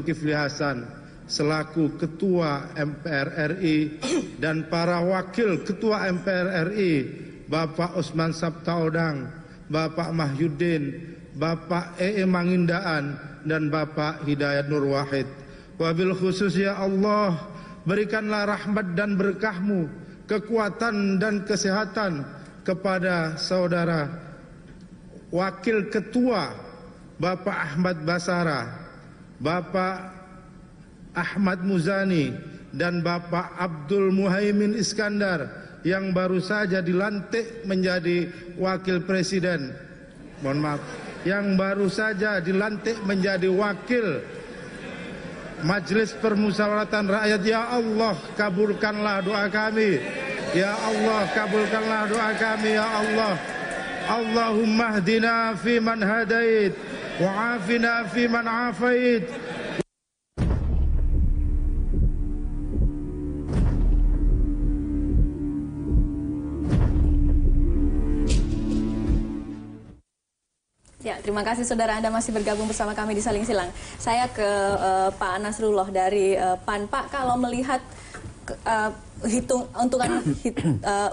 Zulkifli Hasan selaku Ketua MPR RI dan para Wakil Ketua MPR RI, Bapak Usman Sabtaodang, Bapak Mahyudin, Bapak Mangindaan, dan Bapak Hidayat Nur Wahid. Wabil khusus ya Allah, berikanlah rahmat dan berkah-Mu, kekuatan dan kesehatan kepada saudara Wakil Ketua Bapak Ahmad Basara, Bapak Ahmad Muzani, dan Bapak Abdul Muhaimin Iskandar yang baru saja dilantik menjadi Wakil Presiden. Mohon maaf, yang baru saja dilantik menjadi Wakil Majelis Permusyawaratan Rakyat. Ya Allah, kabulkanlah doa kami. Ya Allah, kabulkanlah doa kami. Ya Allah, Allahumma hdina fi man hadait wa afina fi man afait. Ya, terima kasih saudara, Anda masih bergabung bersama kami di Saling Silang. Saya ke Pak Nasrullah dari PAN. Pak, kalau melihat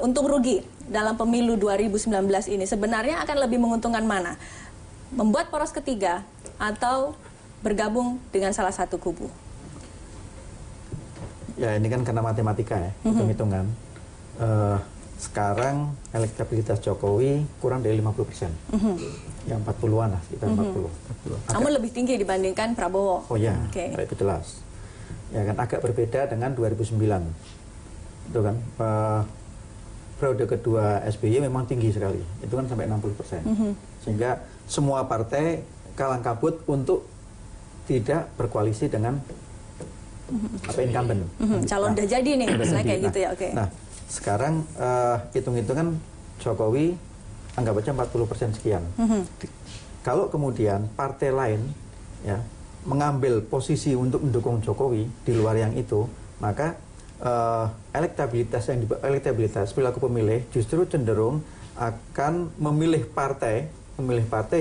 untung rugi dalam pemilu 2019 ini, sebenarnya akan lebih menguntungkan mana? Membuat poros ketiga atau bergabung dengan salah satu kubu? Ya, ini kan karena matematika ya, hitung-hitungan. Sekarang elektabilitas Jokowi kurang dari 50%. Ya 40-an lah, sekitar 40. Namun lebih tinggi dibandingkan Prabowo. Oh ya, itu jelas. Ya kan, agak berbeda dengan 2009. Itu kan, periode kedua SBY memang tinggi sekali. Itu kan sampai 60%. Sehingga semua partai kalang kabut untuk tidak berkoalisi dengan incumbent. Calon udah jadi nih, misalnya kayak gitu ya, oke. Nah, sekarang hitung-hitungan Jokowi anggap aja 40% sekian. Kalau kemudian partai lain ya mengambil posisi untuk mendukung Jokowi di luar yang itu, maka elektabilitas perilaku pemilih justru cenderung akan memilih partai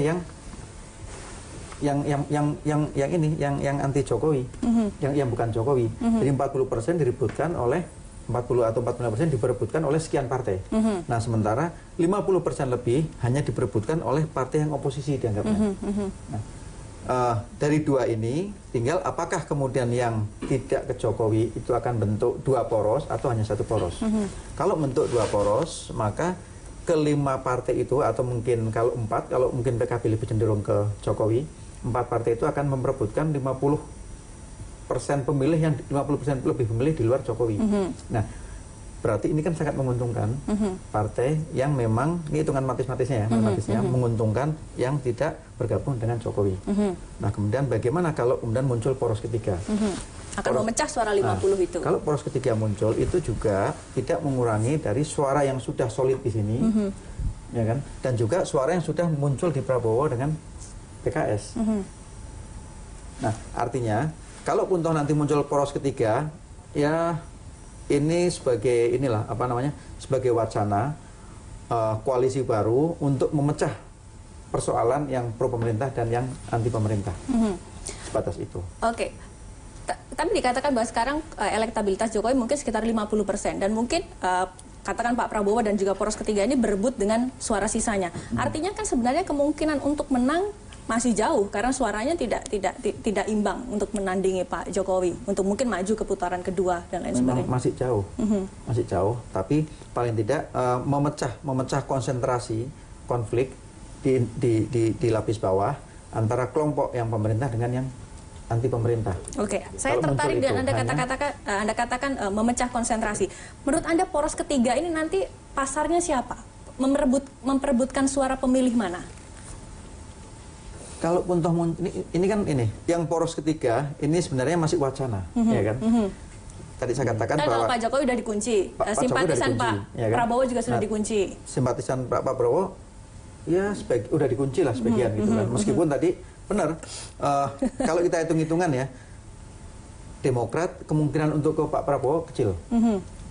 yang anti Jokowi, yang bukan Jokowi. Jadi 40% direbutkan oleh 40 atau 45% diperebutkan oleh sekian partai. Nah, sementara 50% lebih hanya diperebutkan oleh partai yang oposisi dianggapnya. Nah, dari dua ini, tinggal apakah kemudian yang tidak ke Jokowi itu akan bentuk dua poros atau hanya satu poros. Kalau bentuk dua poros, maka kelima partai itu, atau mungkin kalau empat, kalau mungkin PKB lebih cenderung ke Jokowi, 4 partai itu akan memperebutkan 50% pemilih, yang 50% lebih pemilih di luar Jokowi. Nah, berarti ini kan sangat menguntungkan partai yang memang, ini hitungan matematisnya ya, menguntungkan yang tidak bergabung dengan Jokowi. Nah, kemudian bagaimana kalau kemudian muncul poros ketiga? Akan memecah suara 50 itu. Kalau poros ketiga muncul, itu juga tidak mengurangi dari suara yang sudah solid di sini, ya kan? Dan juga suara yang sudah muncul di Prabowo dengan PKS. Nah, artinya kalaupun toh nanti muncul poros ketiga, ya ini sebagai sebagai wacana koalisi baru untuk memecah persoalan yang pro pemerintah dan yang anti pemerintah. Sebatas itu. Oke. Tapi dikatakan bahwa sekarang elektabilitas Jokowi mungkin sekitar 50%, dan mungkin katakan Pak Prabowo dan juga poros ketiga ini berebut dengan suara sisanya. Artinya kan sebenarnya kemungkinan untuk menang masih jauh, karena suaranya tidak imbang untuk menandingi Pak Jokowi untuk mungkin maju ke putaran kedua dan lain sebagainya. Masih jauh, masih jauh. Tapi paling tidak memecah konsentrasi konflik di lapis bawah antara kelompok yang pemerintah dengan yang anti pemerintah. Oke, saya tertarik dengan Anda katakan memecah konsentrasi. Menurut Anda poros ketiga ini nanti pasarnya siapa? Memperebutkan suara pemilih mana? Kalaupun toh ini kan yang poros ketiga ini sebenarnya masih wacana, ya kan? Tadi saya katakan bahwa Pak Jokowi sudah dikunci, simpatisan Pak Prabowo juga sudah dikunci. Simpatisan Pak Prabowo ya udah dikunci lah sebagian gitu kan. Meskipun tadi benar, kalau kita hitung-hitungan ya, Demokrat kemungkinan untuk ke Pak Prabowo kecil.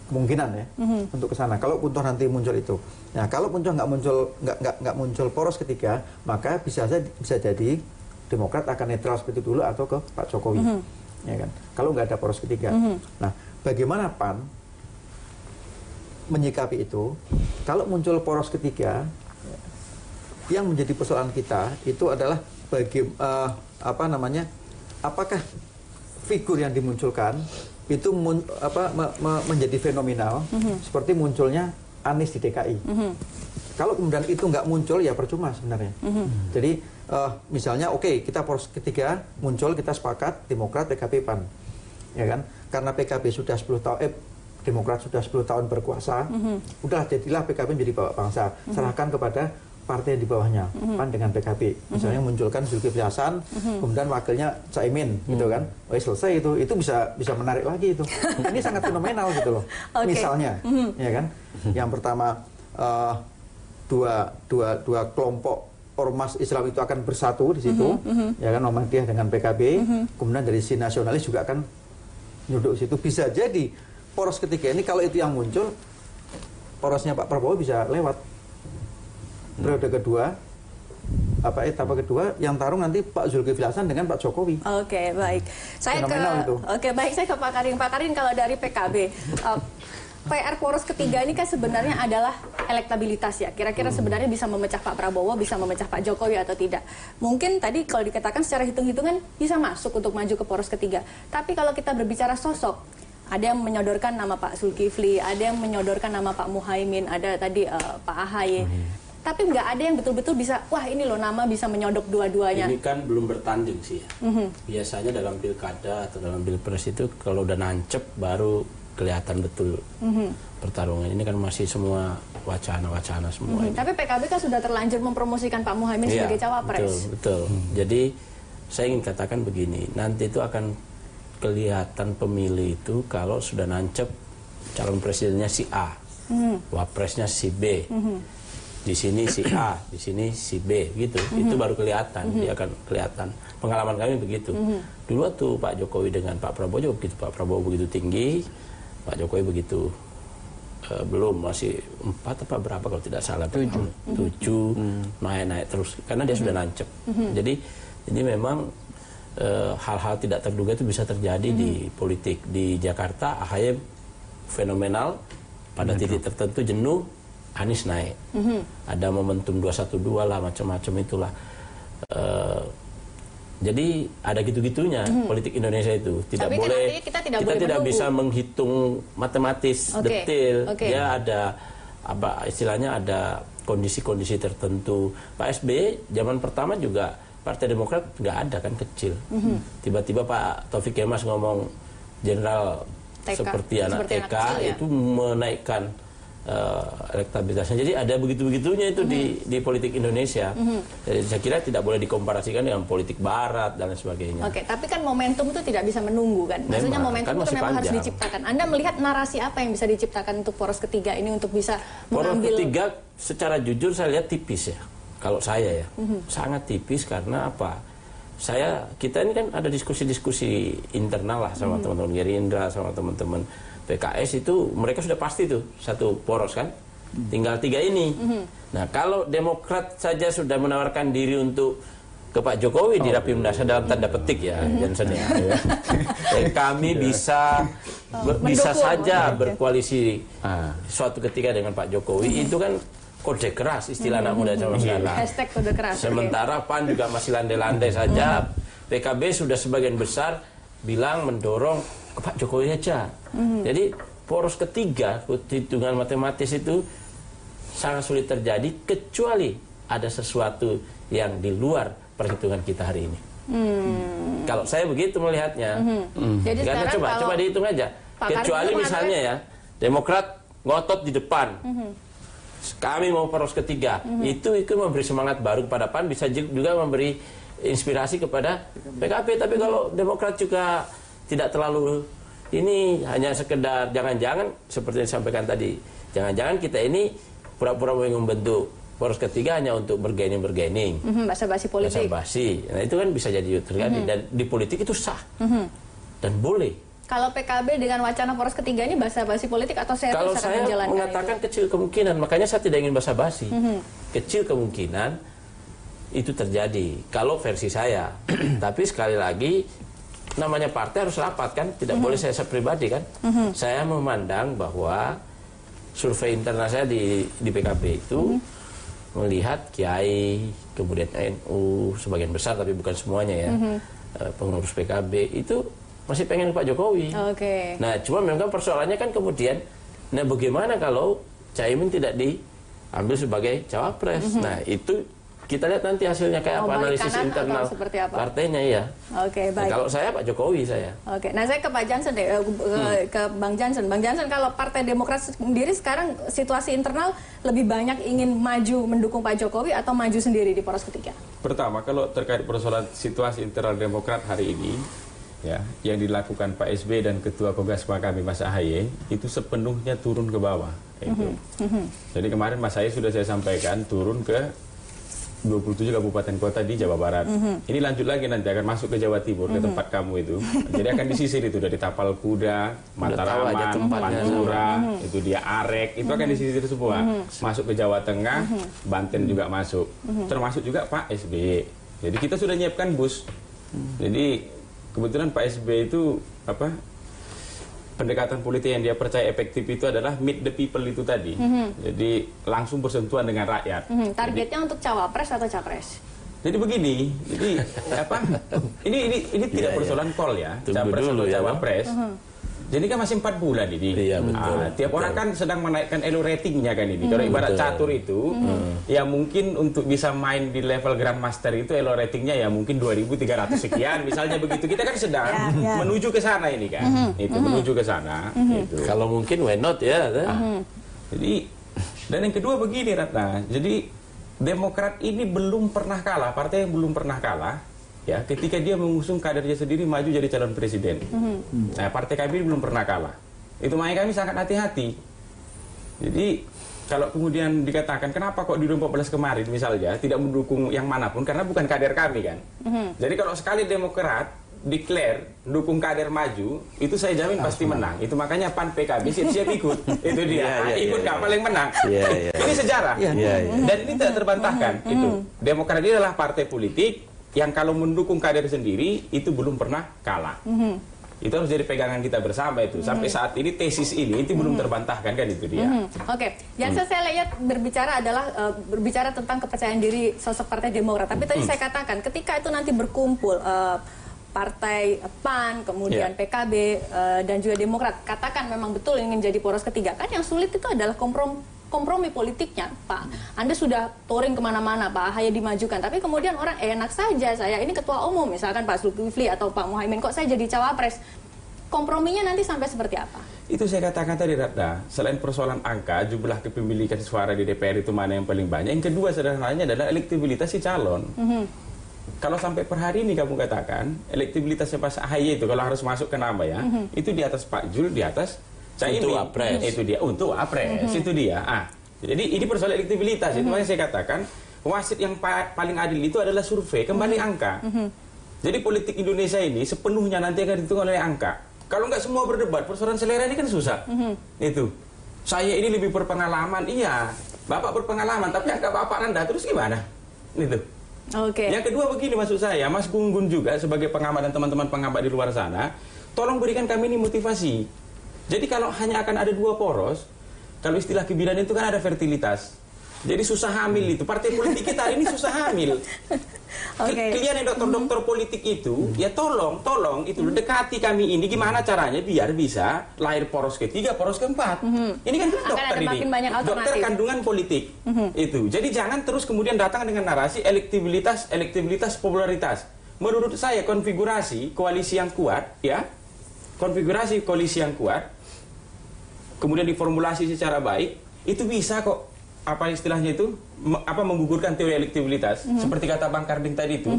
Kemungkinan ya untuk ke sana. Kalau pun toh nanti muncul itu. Nah, kalau pun toh nggak muncul poros ketiga, maka bisa jadi Demokrat akan netral seperti dulu atau ke Pak Jokowi, ya kan? Kalau nggak ada poros ketiga. Nah, bagaimana PAN menyikapi itu? Kalau muncul poros ketiga, yang menjadi persoalan kita itu adalah apakah figur yang dimunculkan itu menjadi fenomenal seperti munculnya Anies di DKI. Kalau kemudian itu nggak muncul, ya percuma sebenarnya. Jadi misalnya kita poros ketiga muncul, kita sepakat Demokrat, PKB, PAN, ya kan? Karena PKB sudah 10 tahun, Demokrat sudah 10 tahun berkuasa, udah jadilah PKB menjadi bapak bangsa. Serahkan kepada partai di bawahnya, PAN dengan PKB. Misalnya munculkan Zulkifli Hasan, kemudian wakilnya Caimin, gitu kan? Selesai itu bisa menarik lagi itu. Ini sangat fenomenal gitu loh. Misalnya, ya kan? Yang pertama dua kelompok ormas Islam itu akan bersatu di situ, ya kan? Muhammadiyah dengan PKB, kemudian dari sisi nasionalis juga akan nyuduk situ. Bisa jadi poros ketiga ini kalau itu yang muncul, porosnya Pak Prabowo bisa lewat. Periode kedua, etapa kedua yang tarung nanti Pak Zulkifli Hasan dengan Pak Jokowi. Oke, baik. Saya ke Pak Karin. Pak Karin, kalau dari PKB, PR poros ketiga ini kan sebenarnya adalah elektabilitas ya. Kira-kira sebenarnya bisa memecah Pak Prabowo, bisa memecah Pak Jokowi atau tidak. Mungkin tadi kalau dikatakan secara hitung-hitungan bisa masuk untuk maju ke poros ketiga. Tapi kalau kita berbicara sosok, ada yang menyodorkan nama Pak Zulkifli, ada yang menyodorkan nama Pak Muhaimin, ada tadi Pak AHY. Tapi nggak ada yang betul-betul bisa, wah ini loh nama bisa menyodok dua-duanya. Ini kan belum bertanding sih ya. Biasanya dalam pilkada atau dalam pilpres itu kalau udah nancep baru kelihatan betul pertarungan. Ini kan masih semua wacana-wacana semua. Tapi PKB kan sudah terlanjur mempromosikan Pak Muhaimin sebagai cawapres. Betul. Jadi saya ingin katakan begini, nanti itu akan kelihatan pemilih itu kalau sudah nancep calon presidennya si A, wapresnya si B. Di sini si A, di sini si B, gitu. Itu baru kelihatan, dia akan kelihatan. Pengalaman kami begitu. Dulu waktu Pak Jokowi dengan Pak Prabowo juga begitu. Pak Prabowo begitu tinggi, Pak Jokowi begitu belum, masih 4 apa berapa kalau tidak salah. 7, naik terus. Karena dia sudah nancep. Jadi ini memang hal-hal tidak terduga itu bisa terjadi di politik. Di Jakarta, AHY fenomenal, pada titik tertentu jenuh, Anies naik. Ada momentum 212 lah, macam-macam itulah. Jadi ada gitu-gitunya politik Indonesia itu. Tidak boleh, kita tidak bisa menghitung matematis detail. Dia ada istilahnya ada kondisi-kondisi tertentu. Pak SBY zaman pertama juga Partai Demokrat nggak ada kan, kecil. Tiba-tiba Pak Taufik Kemas ngomong jenderal seperti anak TK itu menaikkan elektabilitasnya. Jadi ada begitu-begitunya itu di politik Indonesia. Jadi saya kira tidak boleh dikomparasikan dengan politik barat dan lain sebagainya. Oke, tapi kan momentum itu tidak bisa menunggu kan? Maksudnya momentum kan itu memang harus diciptakan. Anda melihat narasi apa yang bisa diciptakan untuk poros ketiga ini untuk bisa mengambil... Poros ketiga secara jujur saya lihat tipis ya. Kalau saya ya, sangat tipis karena apa? Kita ini kan ada diskusi-diskusi internal lah sama teman-teman Gerindra, sama teman-teman PKS itu, mereka sudah pasti tuh satu poros kan, tinggal 3 ini. Nah kalau Demokrat saja sudah menawarkan diri untuk ke Pak Jokowi di Rapimnas dalam tanda petik ya, Johnson ya. Kami bisa saja berkoalisi suatu ketika dengan Pak Jokowi, itu kan kode keras istilah anak muda zaman sekarang. Hashtag kode keras. Sementara PAN juga masih landai-landai saja. PKB sudah sebagian besar bilang mendorong ke Pak Jokowi aja. Jadi poros ketiga, hitungan matematis itu sangat sulit terjadi kecuali ada sesuatu yang di luar perhitungan kita hari ini. Kalau saya begitu melihatnya. Jadi karena coba dihitung aja. Kecuali misalnya ya, Demokrat ngotot di depan. Kami mau poros ketiga. Itu memberi semangat baru kepada PAN, bisa juga memberi inspirasi kepada PKB. Tapi kalau Demokrat juga tidak terlalu, ini hanya sekedar jangan-jangan seperti yang disampaikan tadi, jangan-jangan kita ini pura-pura membentuk poros ketiga hanya untuk bergaining, basa-basi politik. Basa-basi. Nah itu kan bisa jadi terjadi dan di politik itu sah dan boleh. Kalau PKB dengan wacana poros ketiga ini basa-basi politik atau serius kalau akan saya menjalankan mengatakan itu? Kecil kemungkinan, makanya saya tidak ingin basa-basi. Kecil kemungkinan itu terjadi. Kalau versi saya. Tapi sekali lagi, namanya partai harus rapat kan, tidak boleh saya pribadi kan. Saya memandang bahwa survei internal saya di PKB itu melihat Kiai, kemudian NU, sebagian besar tapi bukan semuanya ya, pengurus PKB itu masih pengen Pak Jokowi. Nah, cuma memang persoalannya kan kemudian, nah bagaimana kalau Caimin tidak diambil sebagai cawapres? Nah, itu kita lihat nanti hasilnya kayak apa, analisis internal partainya ya. Baik. Nah, kalau saya Pak Jokowi saya. Nah saya ke Pak Jansen deh, ke Bang Jansen. Bang Jansen, kalau Partai Demokrat sendiri sekarang situasi internal lebih banyak ingin maju mendukung Pak Jokowi atau maju sendiri di poros ketiga? Pertama, kalau terkait persoalan situasi internal Demokrat hari ini, ya, yang dilakukan Pak SB dan Ketua Kogasma kami Mas Ahaye itu sepenuhnya turun ke bawah. Jadi kemarin Mas Ahaye sudah saya sampaikan turun ke 27 kabupaten kota di Jawa Barat. Ini lanjut lagi nanti akan masuk ke Jawa Timur, ke tempat kamu itu. Jadi akan disisir itu dari Tapal Kuda, Mataraman, Pantura, itu dia Arek, itu akan disisir semua. Masuk ke Jawa Tengah, Banten juga masuk. Termasuk juga Pak SBY. Jadi kita sudah nyiapkan bus. Jadi kebetulan Pak SBY itu pendekatan politik yang dia percaya efektif itu adalah meet the people itu tadi. Jadi langsung bersentuhan dengan rakyat. Targetnya untuk cawapres atau capres? Jadi begini, jadi ini tidak persoalan call ya, capres atau cawapres. Jadi kan masih 4 bulan ini. Iya, betul. Tiap orang kan sedang menaikkan elo ratingnya kan ini. Kalau ibarat catur itu, ya mungkin untuk bisa main di level Grandmaster itu elo ratingnya ya mungkin 2.300 sekian. Misalnya begitu. Kita kan sedang menuju ke sana ini kan. Itu menuju ke sana. Itu. Kalau mungkin why not ya. Jadi, dan yang kedua begini Ratna. Jadi Demokrat ini belum pernah kalah. Partai yang belum pernah kalah. Ya, ketika dia mengusung kadernya sendiri maju jadi calon presiden. Nah, partai kami belum pernah kalah. Itu makanya kami sangat hati-hati. Jadi, kalau kemudian dikatakan kenapa kok di 2014 kemarin misalnya tidak mendukung yang manapun, karena bukan kader kami kan. Jadi kalau sekali Demokrat declare dukung kader maju, itu saya jamin pasti menang. Itu makanya PAN PKB siap-siap ikut. Itu dia. Ikut nggak paling menang. Ini sejarah. Dan ini tidak terbantahkan. Itu Demokrat ini adalah partai politik yang kalau mendukung kader sendiri itu belum pernah kalah. Itu harus jadi pegangan kita bersama itu. Sampai saat ini tesis ini itu belum terbantahkan kan itu dia. Yang saya lihat berbicara adalah berbicara tentang kepercayaan diri sosok Partai Demokrat. Tapi tadi saya katakan ketika itu nanti berkumpul Partai PAN, kemudian PKB dan juga Demokrat, katakan memang betul ingin jadi poros ketiga, kan yang sulit itu adalah kompromi politiknya, Pak. Anda sudah touring kemana-mana, Pak Ahaye dimajukan, tapi kemudian orang enak saja saya ini ketua umum, misalkan Pak Zulkifli atau Pak Muhaimin, kok saya jadi cawapres? Komprominya nanti sampai seperti apa? Itu saya katakan tadi, Ratna, selain persoalan angka, jumlah kepemilikan suara di DPR itu mana yang paling banyak, yang kedua sederhananya adalah elektabilitas si calon. Kalau sampai per hari ini kamu katakan, elektabilitasnya Pak Ahaye itu kalau harus masuk ke nama ya, itu di atas Pak Jul, di atas Caimin. Untuk Wapres. Itu dia, untuk Wapres, itu dia. Jadi ini persoalan elektabilitas, itu makanya saya katakan, wasit yang paling adil itu adalah survei, kembali angka. Jadi politik Indonesia ini sepenuhnya nanti akan ditentukan oleh angka. Kalau nggak semua berdebat, persoalan selera ini kan susah. Itu. Saya ini lebih berpengalaman, iya. Bapak berpengalaman, tapi angka Bapak rendah, terus gimana? Itu. Yang kedua begini maksud saya, Mas Gunggun juga sebagai pengamat dan teman-teman pengamat di luar sana, tolong berikan kami ini motivasi. Jadi kalau hanya akan ada 2 poros, kalau istilah kebidanan itu kan ada fertilitas. Jadi susah hamil itu. Partai politik kita ini susah hamil. Kalian yang dokter-dokter politik itu, ya tolong itu dekati kami ini gimana caranya biar bisa lahir poros ketiga, poros keempat. Ini kan dokter ini. Dokter kandungan politik. Itu. Jadi jangan terus kemudian datang dengan narasi elektabilitas, popularitas. Menurut saya konfigurasi koalisi yang kuat, ya. Konfigurasi koalisi yang kuat kemudian diformulasi secara baik, itu bisa kok apa istilahnya itu menggugurkan teori elektabilitas. Seperti kata Bang Karding tadi itu.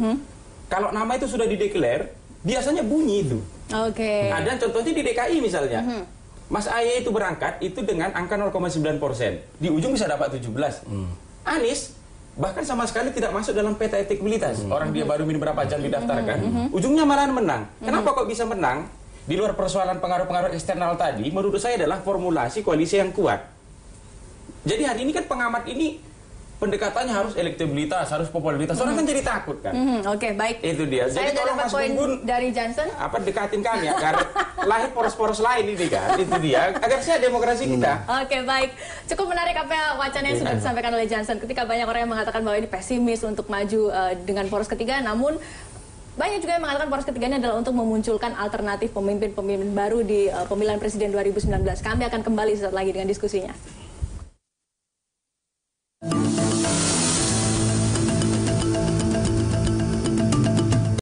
Kalau nama itu sudah dideklar, biasanya bunyi itu. Ada contohnya di DKI misalnya. Mas Ahaye itu berangkat itu dengan angka 0,9%. Di ujung bisa dapat 17. Anies bahkan sama sekali tidak masuk dalam peta elektabilitas. Orang dia baru berapa jam didaftarkan, ujungnya malah menang. Kenapa kok bisa menang? Di luar persoalan pengaruh-pengaruh eksternal tadi, menurut saya adalah formulasi koalisi yang kuat. Jadi hari ini kan pengamat ini pendekatannya harus elektabilitas, harus popularitas. Orang kan jadi takut kan. Oke, baik. Itu dia. Saya Jadi kalau dapat Mas poin Gun dari Johnson. dekatin kami agar lahir poros-poros lain ini kan. Itu dia. Agar sehat demokrasi kita. Oke, baik. Cukup menarik apa wacana yang sudah disampaikan oleh Johnson. Ketika banyak orang yang mengatakan bahwa ini pesimis untuk maju dengan poros ketiga, namun banyak juga yang mengatakan poros ketiganya adalah untuk memunculkan alternatif pemimpin-pemimpin baru di pemilihan presiden 2019. Kami akan kembali sesaat lagi dengan diskusinya.